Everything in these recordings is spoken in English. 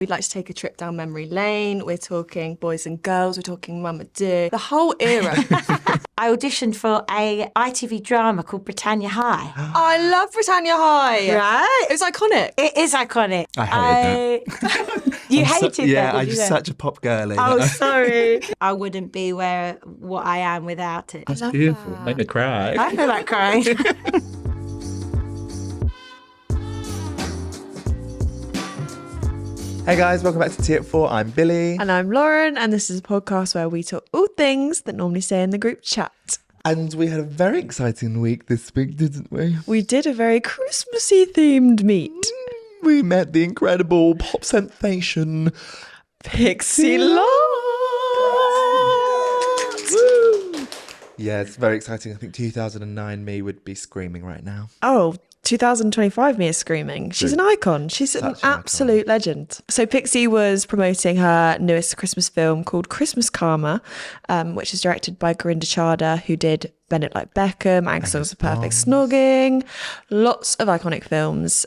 We'd like to take a trip down memory lane. We're talking boys and girls. We're talking Motherhood. The whole era. I auditioned for a ITV drama called Britannia High. I love Britannia High. Right? It was iconic. It is iconic. I hated that. You hated that? Yeah, did I'm you just know? such a pop girly. Oh, sorry. I wouldn't be what I am without it. That's beautiful. Make me cry. I feel like crying. Hey guys, welcome back to Tea at 4. I'm Billy. And I'm Lauren, and this is a podcast where we talk all things that normally stay in the group chat. And we had a very exciting week this week, didn't we? We did a very Christmassy themed meet. We met the incredible pop sensation Pixie Lott. Woo! Yeah, it's very exciting. I think 2009 me would be screaming right now. Oh, 2025 me is screaming. She's an icon. She's an absolute legend. So Pixie was promoting her newest Christmas film called Christmas Karma, which is directed by Gurinda Chadha, who did It Like Beckham, Songs of Perfect Snogging, lots of iconic films.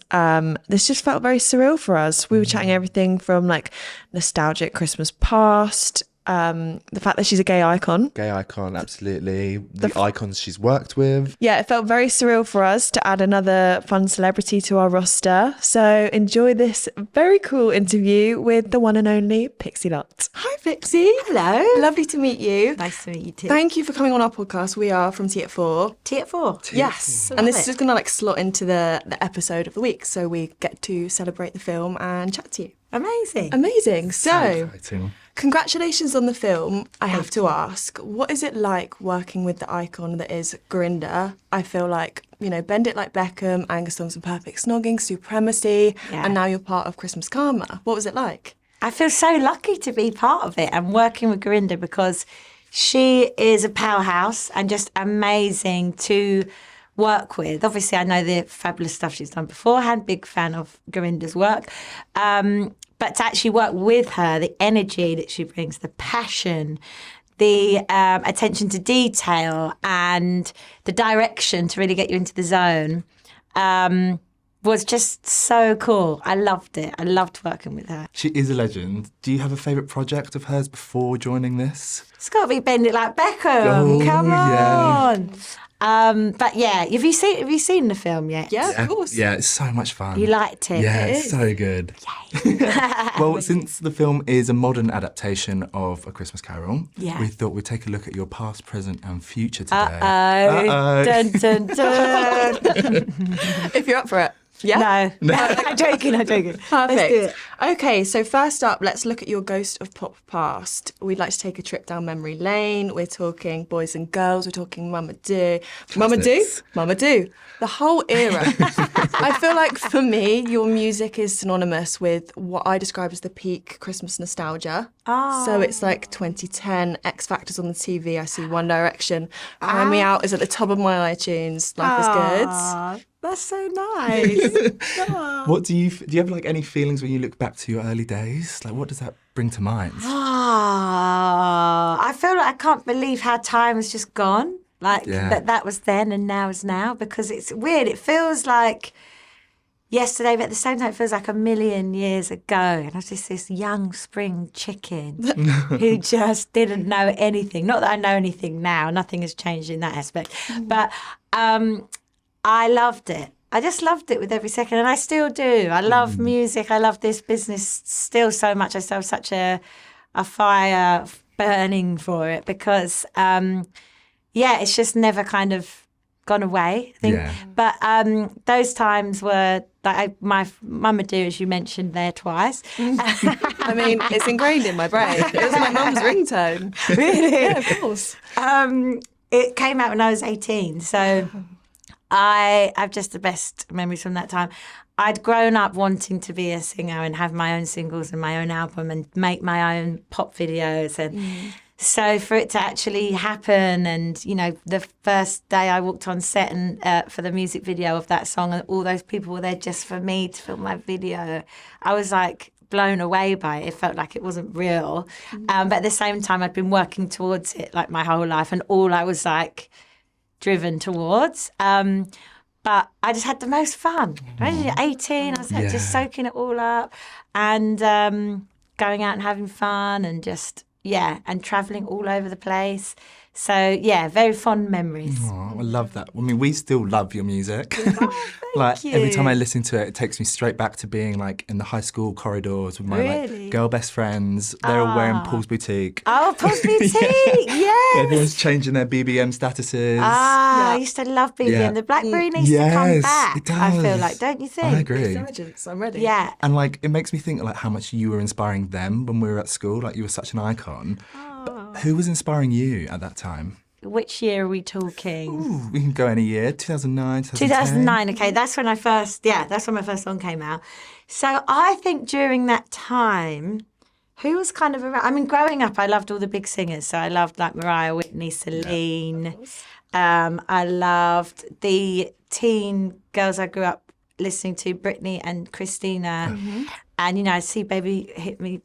This just felt very surreal for us. We were chatting everything from like nostalgic Christmas past, the fact that she's a gay icon. Gay icon, absolutely. The icons she's worked with. Yeah, it felt very surreal for us to add another fun celebrity to our roster. So enjoy this very cool interview with the one and only Pixie Lott. Hi, Pixie. Hello. Lovely to meet you. Nice to meet you too. Thank you for coming on our podcast. We are from Tea at 4. Tea at 4. Yes. And this is just going to like slot into the episode of the week. So we get to celebrate the film and chat to you. Amazing. So Exciting. congratulations on the film. I have to ask, what is it like working with the icon that is Corinda? I feel like, you know, Bend It Like Beckham, Songs and Perfect Snogging, Supremacy, and now you're part of Christmas Karma. What was it like? I feel so lucky to be part of it and working with Corinda because she is a powerhouse and just amazing to work with. Obviously, I know the fabulous stuff she's done beforehand, big fan of Corinda's work. But to actually work with her, the energy that she brings, the passion, the attention to detail and the direction to really get you into the zone was just so cool. I loved it. I loved working with her. She is a legend. Do you have a favourite project of hers before joining this? It's got to be Bend It Like Beckham. Oh, Come yeah. on. But yeah, have you seen the film yet? Yeah, of course. Yeah, it's so much fun. You liked it? Yeah, It it's is. so good. Well, since the film is a modern adaptation of A Christmas Carol, we thought we'd take a look at your past, present and future today. Uh-oh. Dun, dun, dun. If you're up for it. Yeah? No. I'm joking. Perfect. Let's do it. Okay, so first up, let's look at your ghost of pop past. We'd like to take a trip down memory lane. We're talking boys and girls. We're talking Motherhood. Motherhood. The whole era. I feel like for me, your music is synonymous with what I describe as the peak Christmas nostalgia. Oh. So it's like 2010, X Factor's on the TV. I see One Direction. Find Me Out is at the top of my iTunes. Life is good. That's so nice. What do you have like any feelings when you look back to your early days? Like what does that bring to mind? I feel like I can't believe how time has just gone. Like that was then and now is now, because it's weird. It feels like yesterday, but at the same time it feels like a million years ago. And I was just this young spring chicken who just didn't know anything. Not that I know anything now. Nothing has changed in that aspect. But I loved it. I just loved it with every second, and I still do. I love music. I love this business still so much. I still have such a fire burning for it because, it's just never kind of gone away, I think. Yeah. But those times were, like my Motherhood, as you mentioned there twice. I mean, it's ingrained in my brain. It was my mum's ringtone. Really? Yeah, of course. It came out when I was 18, so I have just the best memories from that time. I'd grown up wanting to be a singer and have my own singles and my own album and make my own pop videos. And so for it to actually happen, and, you know, the first day I walked on set and for the music video of that song, and all those people were there just for me to film my video, I was like blown away by it. It felt like it wasn't real. But at the same time, I'd been working towards it like my whole life, and all I was like driven towards. But I just had the most fun. I was 18, I was like, just soaking it all up and going out and having fun and just, and travelling all over the place. So, very fond memories. Oh, I love that. I mean, we still love your music. Thank you. Every time I listen to it, it takes me straight back to being like in the high school corridors with my like girl best friends. They're all wearing Paul's Boutique. Oh, Paul's Boutique, yes. Everyone's changing their BBM statuses. I used to love BBM. The Blackberry needs to come back. It does. I feel like, don't you think? I agree. Intelligence, I'm ready. Yeah. And like, it makes me think like how much you were inspiring them when we were at school. Like, you were such an icon. But who was inspiring you at that time? Which year are we talking? Ooh, we can go any year. 2009, 2010. 2009, okay. That's when that's when my first song came out. So I think during that time, who was kind of around? I mean, growing up, I loved all the big singers. So I loved like Mariah, Whitney, Celine. I loved the teen girls I grew up listening to, Britney and Christina. Mm-hmm. And, you know, I see Baby Hit Me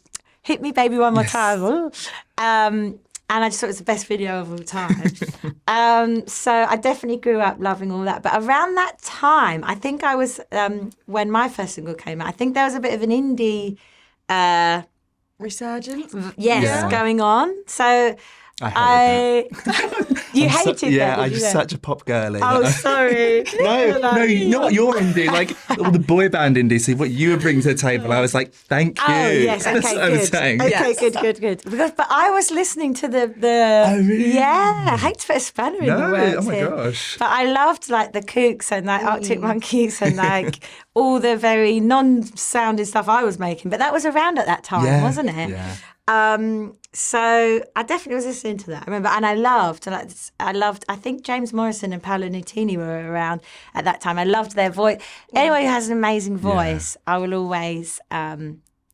Baby One More Time. And I just thought it was the best video of all time. So I definitely grew up loving all that. But around that time, I think I was, when my first single came out, I think there was a bit of an indie resurgence? Going on. So I you hated that. Yeah, I'm such a pop girly. Oh, sorry. no, not your indie. Like all the boy band indie. See what you were bringing to the table. I was like, thank you. Oh, yes. Okay, That's what I'm saying. Okay, good. But I was listening to the. Oh, really? Yeah, I hate to put a spanner in the works. Oh my here. gosh. But I loved like the Kooks and like Arctic Monkeys and like all the very non-sounding stuff I was making. But that was around at that time, wasn't it? Yeah. So I definitely was listening to that. I remember, and I loved. I think James Morrison and Paolo Nutini were around at that time. I loved their voice. Anyone who has an amazing voice, I will always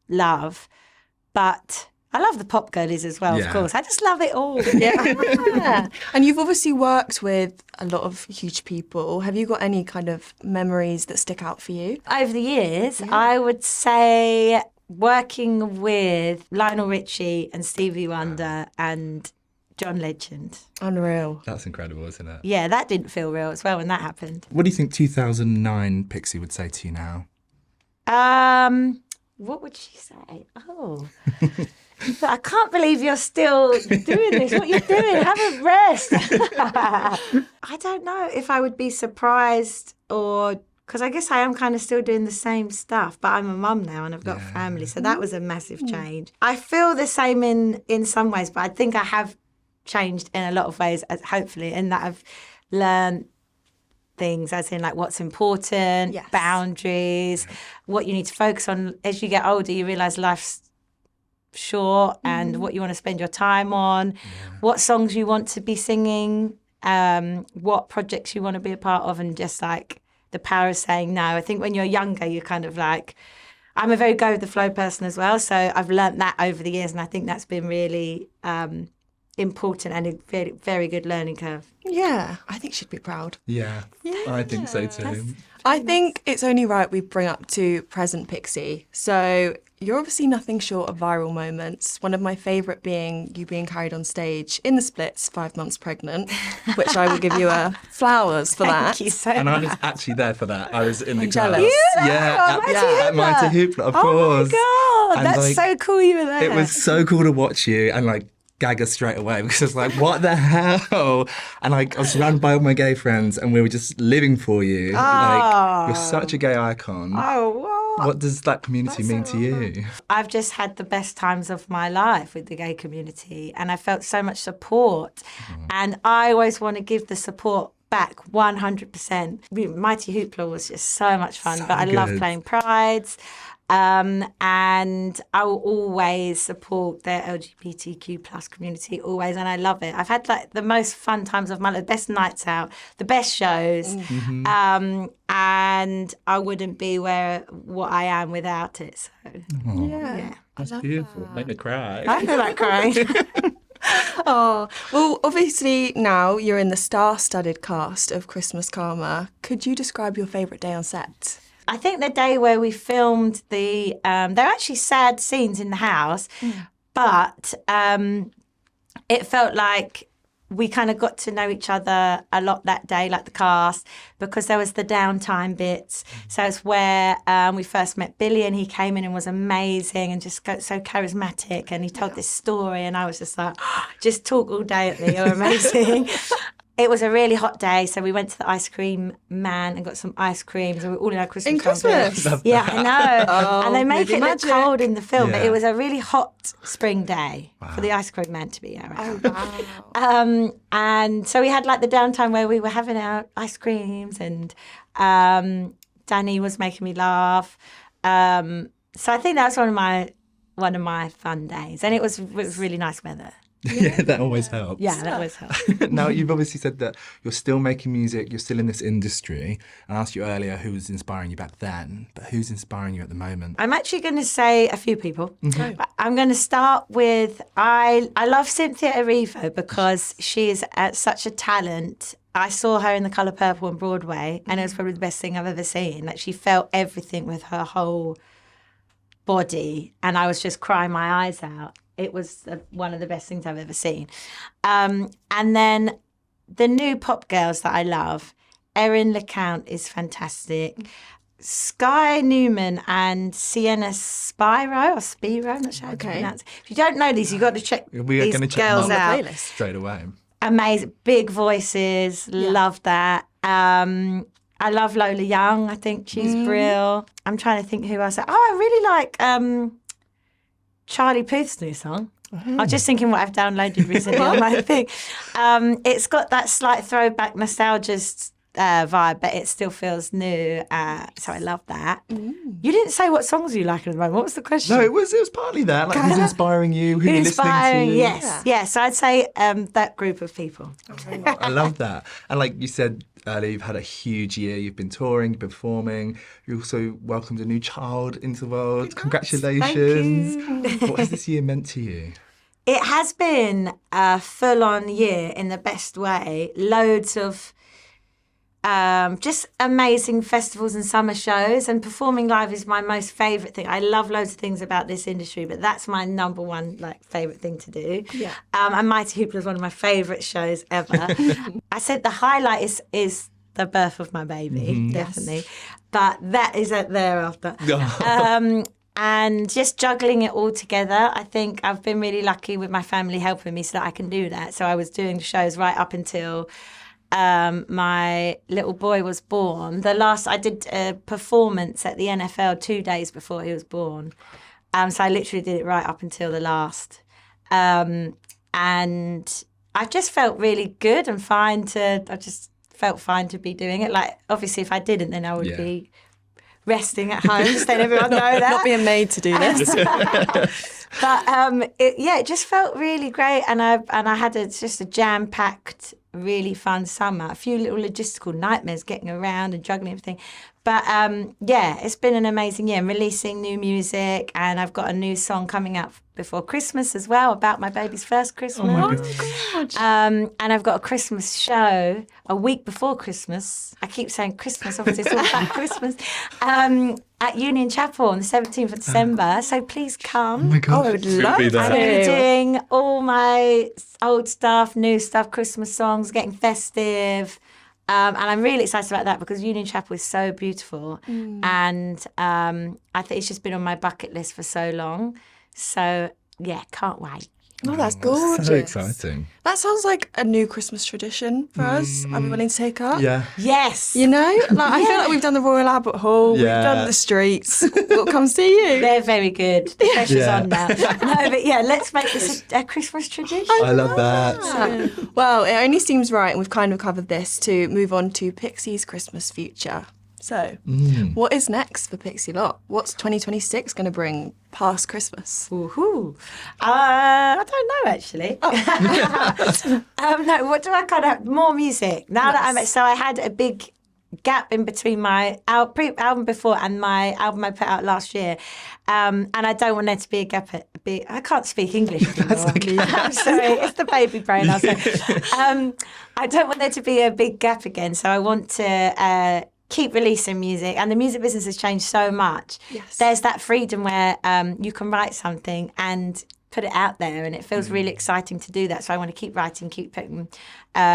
love. But I love the pop girlies as well, of course. I just love it all. Yeah. And you've obviously worked with a lot of huge people. Have you got any kind of memories that stick out for you? Over the years, I would say working with Lionel Richie and Stevie Wonder and John Legend. Unreal. That's incredible, isn't it? Yeah, that didn't feel real as well when that happened. What do you think 2009 Pixie would say to you now? What would she say? Oh, I can't believe you're still doing this. What are you doing? Have a rest. I don't know if I would be surprised or... Because I guess I am kind of still doing the same stuff, but I'm a mum now and I've got a family, so that was a massive change. I feel the same in some ways, but I think I have changed in a lot of ways, hopefully, in that I've learned things, as in like what's important, boundaries, what you need to focus on. As you get older, you realise life's short and what you want to spend your time on, what songs you want to be singing, what projects you want to be a part of, and just like the power of saying no. I think when you're younger, you're kind of like, I'm a very go with the flow person as well. So I've learnt that over the years, and I think that's been really important and a very, very good learning curve. Yeah, I think she'd be proud. Yeah, I think so too. I think it's only right we bring up to present Pixie. So you're obviously nothing short of viral moments. One of my favourite being you being carried on stage in the splits 5 months pregnant, which I will give you flowers for that. Thank you so And much. I was actually there for that. I was in the jealous. class. You Yeah, at Mighty Hoopla, of course. Oh my God, And, that's so cool you were there. It was so cool to watch you and like gag us straight away because I was like, what the hell? And like I was surrounded by all my gay friends and we were just living for you. Like you're such a gay icon. Oh, wow. What does that community mean to you? I've just had the best times of my life with the gay community and I felt so much support. And I always want to give the support back 100%. Mighty Hoopla was just so much fun, but I love playing Prides. And I will always support the LGBTQ plus community, always, and I love it. I've had like the most fun times of my life, the best nights out, the best shows, and I wouldn't be what I am without it. So Yeah. That's beautiful. Make me cry. I feel like crying. Oh, well, obviously now you're in the star-studded cast of Christmas Karma. Could you describe your favourite day on set? I think the day where we filmed there are actually sad scenes in the house, but it felt like we kind of got to know each other a lot that day, like the cast, because there was the downtime bits. So it's where we first met Billy, and he came in and was amazing and just so charismatic, and he told this story, and I was just like, just talk all day at me, you're amazing. It was a really hot day, so we went to the ice cream man and got some ice creams, and we were all in our Christmas Christmas. Yeah, I know. And they make it magic. look cold in the film, but it was a really hot spring day for the ice cream man to be around. Oh, wow. And so we had like the downtime where we were having our ice creams, and Danny was making me laugh. So I think that's one of my fun days, and it was really nice weather. Yeah, that always helps. Yeah, that always helps. Now, you've obviously said that you're still making music, you're still in this industry. I asked you earlier who was inspiring you back then, but who's inspiring you at the moment? I'm actually going to say a few people. But I'm going to start with, I love Cynthia Erivo because she is such a talent. I saw her in The Colour Purple on Broadway, and it was probably the best thing I've ever seen. Like, she felt everything with her whole body, and I was just crying my eyes out. It was one of the best things I've ever seen. And then the new pop girls that I love, Erin LeCount is fantastic. Sky Newman and Sienna Spiro, I'm not sure how to pronounce it. If you don't know these, you've got to check these girls out. Straight away. Amazing. Big voices. Love that. I love Lola Young. I think she's brilliant. I'm trying to think who else. Oh, I really like Charlie Puth's new song. I was just thinking what I've downloaded recently on my thing. It's got that slight throwback nostalgia vibe, but it still feels new. So I love that. You didn't say what songs you like at the moment. What was the question? No, it was partly that. Like, who's inspiring you? Who you're listening to? Yes. Yeah. So I'd say that group of people. I love that. And like you said earlier, you've had a huge year. You've been touring, you've been performing. You also welcomed a new child into the world. Congratulations. Thank you. What has this year meant to you? It has been a full-on year in the best way. Loads of just amazing festivals and summer shows, and performing live is my most favourite thing. I love loads of things about this industry, but that's my number one favourite thing to do. Yeah. And Mighty Hoopla is one of my favourite shows ever. I said the highlight is the birth of my baby, definitely, but that is thereafter. And just juggling it all together. I think I've been really lucky with my family helping me so that I can do that. So I was doing shows right up until my little boy was born. I did a performance at the NFL 2 days before he was born. So I literally did it right up until the last. And I just felt really good and I just felt fine to be doing it. Like, obviously, if I didn't, then I would be resting at home, just letting everyone know that. Not being made to do this. But it just felt really great. And I had just a jam-packed, really fun summer. A few little logistical nightmares getting around and juggling everything. But it's been an amazing year. I'm releasing new music, and I've got a new song coming out before Christmas as well, about my baby's first Christmas. Oh my God. And I've got a Christmas show a week before Christmas. I keep saying Christmas, obviously it's all about Christmas. At Union Chapel on the 17th of December. So please come. Oh my God. I would love to. I'm doing all my old stuff, new stuff, Christmas songs, getting festive. And I'm really excited about that because Union Chapel is so beautiful. And I think it's just been on my bucket list for so long. So, yeah, can't wait. Oh, that's gorgeous. So exciting. That sounds like a new Christmas tradition for us. I'd be willing to take up. Yeah. Yes. You know? I feel like we've done the Royal Albert Hall, we've done the streets. What comes to you? They're very good. The pressure's on now. No, but yeah, let's make this a Christmas tradition. I love that. Well, it only seems right, and we've kind of covered this, to move on to Pixie's Christmas future. So, what is next for Pixie Lott? What's 2026 going to bring past Christmas? Woohoo! I don't know, actually. No, what do I kind of... More music. Now that So I had a big gap in between my album before and my album I put out last year. And I don't want there to be a gap. I can't speak English anymore. Okay. I'm sorry, it's the baby brain. I don't want there to be a big gap again. So I want to... keep releasing music, and the music business has changed so much. Yes. There's that freedom where you can write something and put it out there, and it feels really exciting to do that. So I want to keep writing, keep putting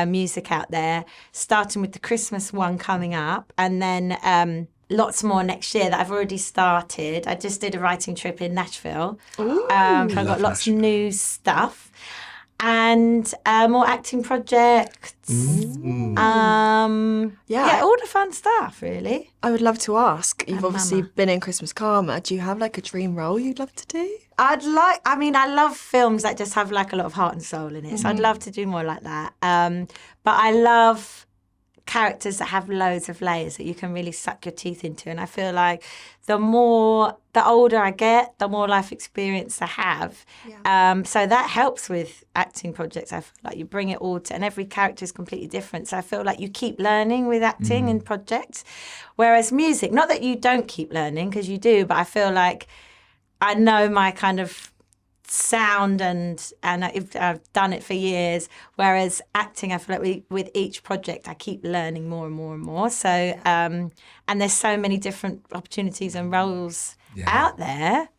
music out there, starting with the Christmas one coming up, and then lots more next year that I've already started. I just did a writing trip in Nashville. I've got lots of new stuff. And more acting projects. Yeah, all the fun stuff, really. I would love to ask. You've obviously been in Christmas Karma. Do you have like a dream role you'd love to do? I love films that just have like a lot of heart and soul in it. So I'd love to do more like that. But I love characters that have loads of layers that you can really suck your teeth into. And I feel like the older I get, the more life experience I have. Yeah. So that helps with acting projects. I feel like you bring it all to, and every character is completely different. So I feel like you keep learning with acting and projects. Whereas music, not that you don't keep learning, because you do, but I feel like I know my kind of sound and I've done it for years, whereas acting, I feel like with each project I keep learning more and more and more. So and there's so many different opportunities and roles out there.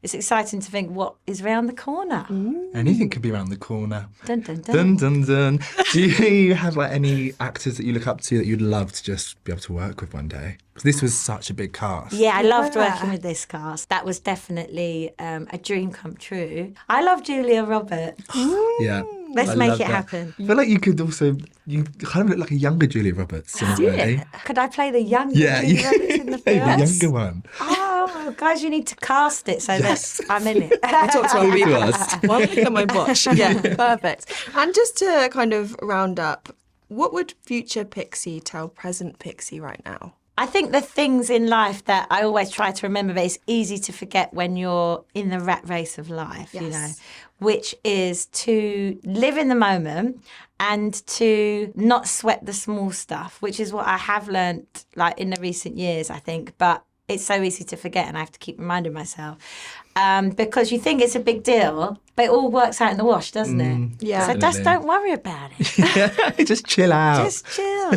It's exciting to think what is around the corner. Anything could be around the corner. Dun, dun, dun. Dun, dun, dun. Do you have like any actors that you look up to that you'd love to just be able to work with one day? Because this was such a big cast. Yeah, I loved working with this cast. That was definitely a dream come true. I love Julia Roberts. Yeah. Let's make it happen. I feel like you kind of look like a younger Julia Roberts in a way. Could I play the younger Julia Roberts in the film? The younger one. Oh, guys, you need to cast it so that I'm in it. I'll talk to Talk my to us. One look at my watch. Yeah, perfect. And just to kind of round up, what would future Pixie tell present Pixie right now? I think the things in life that I always try to remember, but it's easy to forget when you're in the rat race of life, you know, which is to live in the moment and to not sweat the small stuff, which is what I have learnt like in the recent years, I think. But it's so easy to forget, and I have to keep reminding myself because you think it's a big deal, but it all works out in the wash, doesn't it? Yeah. So just don't worry about it. Just chill out. Just chill.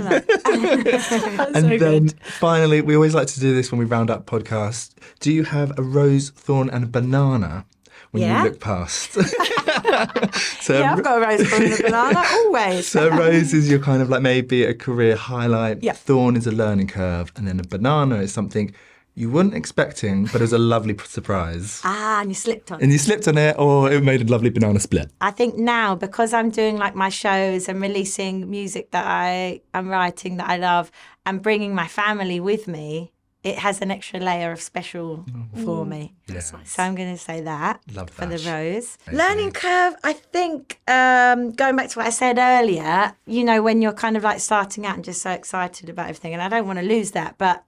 And then finally, we always like to do this when we round up podcasts. Do you have a rose, thorn and a banana when you look past? So, I've got a rose, thorn and a banana, always. So rose is your kind of like maybe a career highlight. Yeah. Thorn is a learning curve. And then a banana is something you weren't expecting, but it was a lovely surprise. And you slipped on it. And you slipped on it, or it made a lovely banana split. I think now, because I'm doing like my shows and releasing music that I'm writing that I love and bringing my family with me, it has an extra layer of special for me. Yeah. So I'm going to say that for the rose. Amazing. Learning curve, I think, going back to what I said earlier, you know, when you're kind of like starting out and just so excited about everything, and I don't want to lose that, but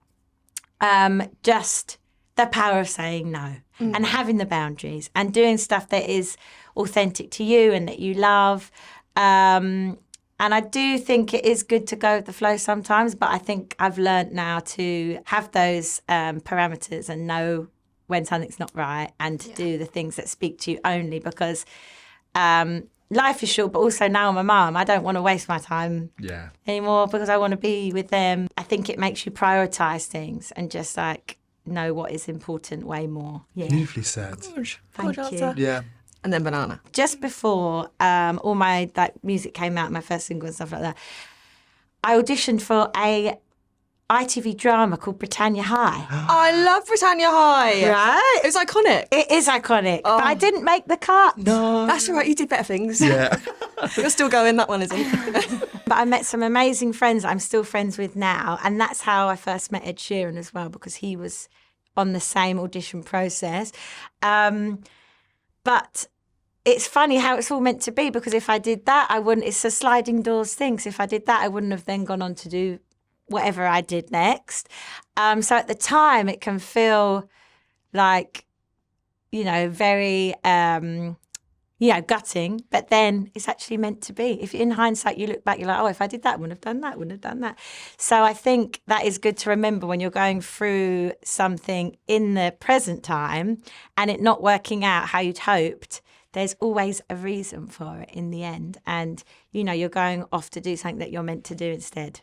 just the power of saying no and having the boundaries and doing stuff that is authentic to you and that you love. And I do think it is good to go with the flow sometimes, but I think I've learned now to have those parameters and know when something's not right and to do the things that speak to you only, because life is short, but also now I'm a mum. I don't want to waste my time anymore because I want to be with them. I think it makes you prioritise things and just like know what is important way more. Yeah. Beautifully said. Thank you. Yeah. And then banana. Just before all my music came out, my first single and stuff like that, I auditioned for a ITV drama called Britannia High. I love Britannia High. Right? It was iconic. It is iconic, but I didn't make the cut. No. That's all right. You did better things. Yeah. You're still going. That one isn't. But I met some amazing friends I'm still friends with now. And that's how I first met Ed Sheeran as well, because he was on the same audition process. But it's funny how it's all meant to be, because if I did that, it's a sliding doors thing. So if I did that, I wouldn't have then gone on to do whatever I did next. So at the time, it can feel like, you know, very, gutting, but then it's actually meant to be. If in hindsight, you look back, you're like, oh, if I did that, I wouldn't have done that, wouldn't have done that. So I think that is good to remember when you're going through something in the present time and it not working out how you'd hoped. There's always a reason for it in the end. And, you know, you're going off to do something that you're meant to do instead.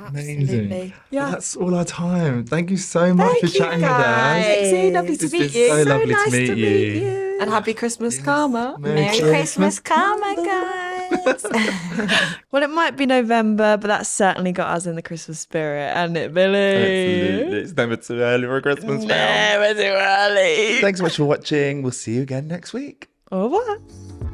Amazing. Yeah. Well, that's all our time. Thank you so much for chatting with us. Pixie, lovely to meet you. So lovely nice to meet you. And happy Christmas, Karma. Merry Christmas, Karma, guys. Well, it might be November, but that's certainly got us in the Christmas spirit, hasn't it, Billy? Absolutely. It's never too early for a Christmas film. Never too early. Thanks so much for watching. We'll see you again next week. Au revoir.